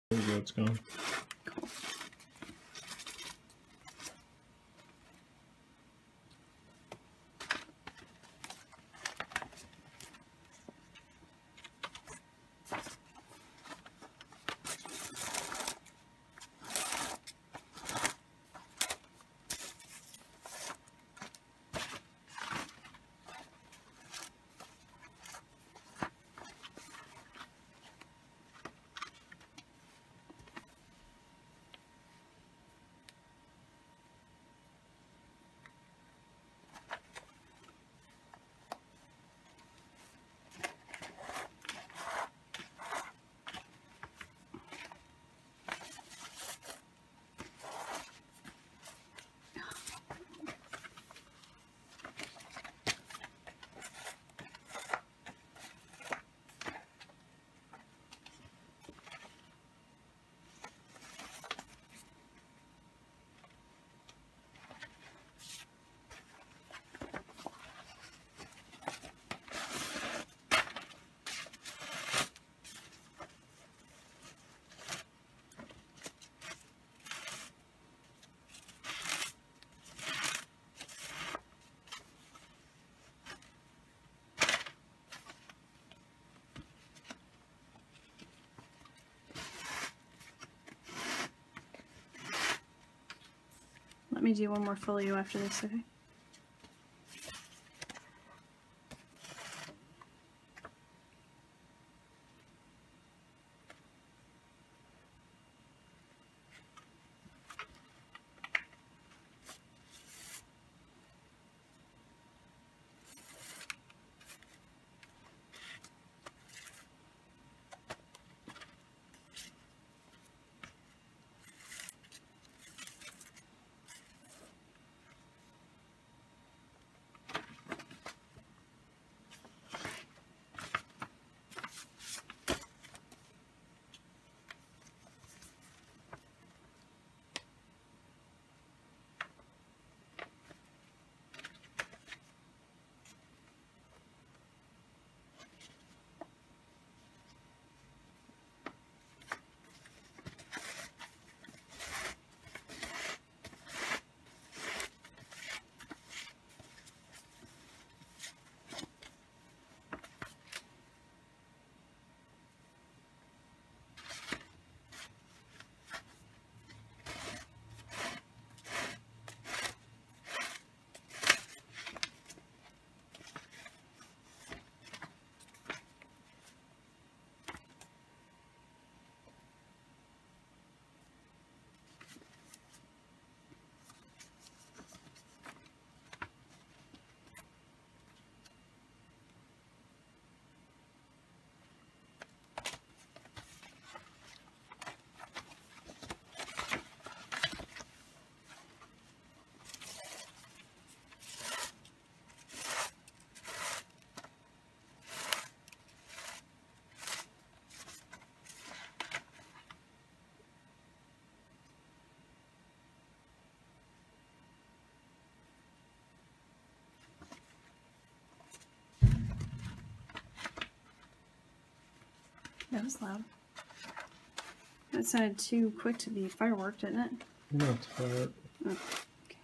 There you go, it's gone. Cool. Let me do one more folio after this, okay? That was loud. That sounded too quick to be firework, didn't it? No, it's firework. Oh, okay.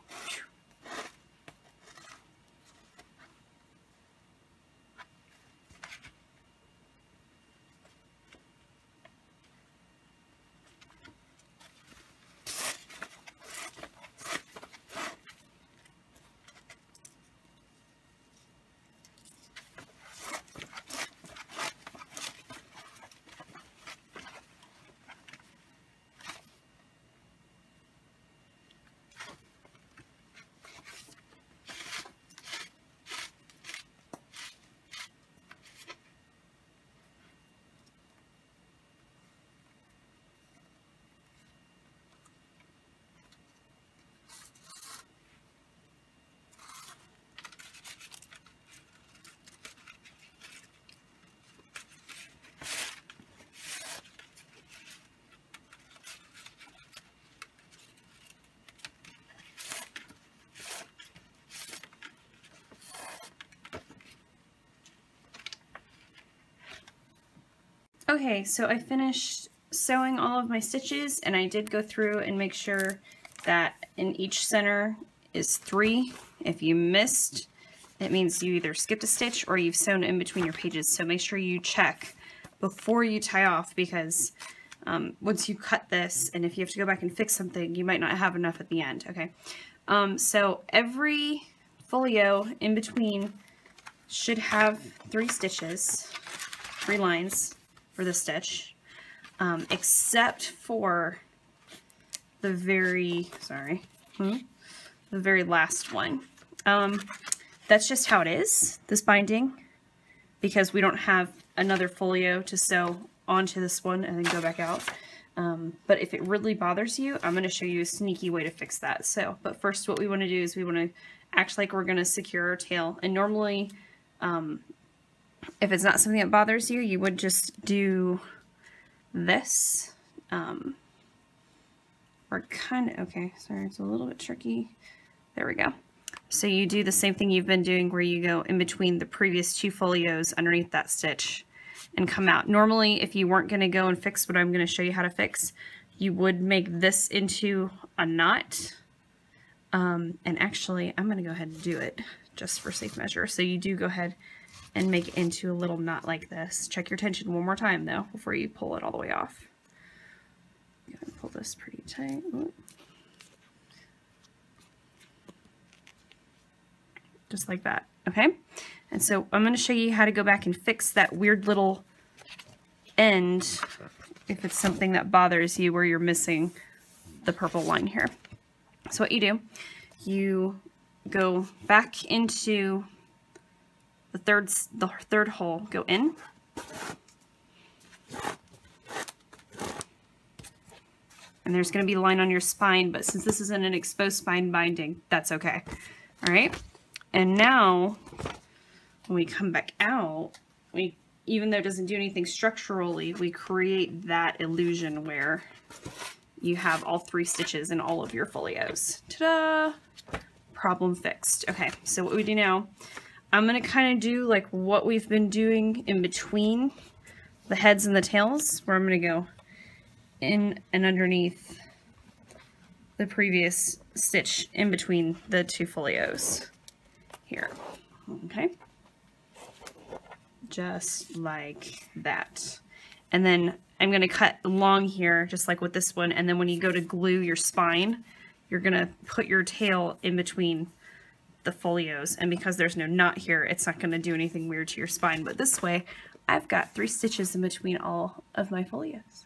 Okay, so I finished sewing all of my stitches, and I did go through and make sure that in each center is 3. If you missed, it means you either skipped a stitch or you've sewn in between your pages. So make sure you check before you tie off, because once you cut this, and if you have to go back and fix something, you might not have enough at the end. Okay, so every folio in between should have 3 stitches, 3 lines for the stitch, except for the very, the very last one. That's just how it is, this binding, because we don't have another folio to sew onto this one and then go back out. But if it really bothers you, I'm going to show you a sneaky way to fix that. So, but first what we want to do is we want to act like we're going to secure our tail. And normally, if it's not something that bothers you, you would just do this. Or kind of, okay, sorry, it's a little bit tricky. There we go. So you do the same thing you've been doing, where you go in between the previous 2 folios underneath that stitch and come out. Normally, if you weren't going to go and fix what I'm going to show you how to fix, you would make this into a knot. And actually, I'm going to go ahead and do it just for safe measure. So you do go ahead and make it into a little knot like this. Check your tension one more time, though, before you pull it all the way off. Go ahead and pull this pretty tight. Ooh. Just like that, okay? And so I'm going to show you how to go back and fix that weird little end if it's something that bothers you where you're missing the purple line here. So what you do, you go back into the third hole, go in, and there's going to be a line on your spine, but since this isn't an exposed spine binding, that's okay. All right. And now, when we come back out, even though it doesn't do anything structurally, we create that illusion where you have all 3 stitches in all of your folios. Ta-da! Problem fixed. Okay, so what we do now, I'm going to kind of do like what we've been doing in between the heads and the tails, where I'm going to go in and underneath the previous stitch in between the 2 folios. Here, okay, just like that. And then I'm going to cut along here just like with this one, and then when you go to glue your spine, you're going to put your tail in between the folios, and because there's no knot here, it's not going to do anything weird to your spine. But this way, I've got 3 stitches in between all of my folios.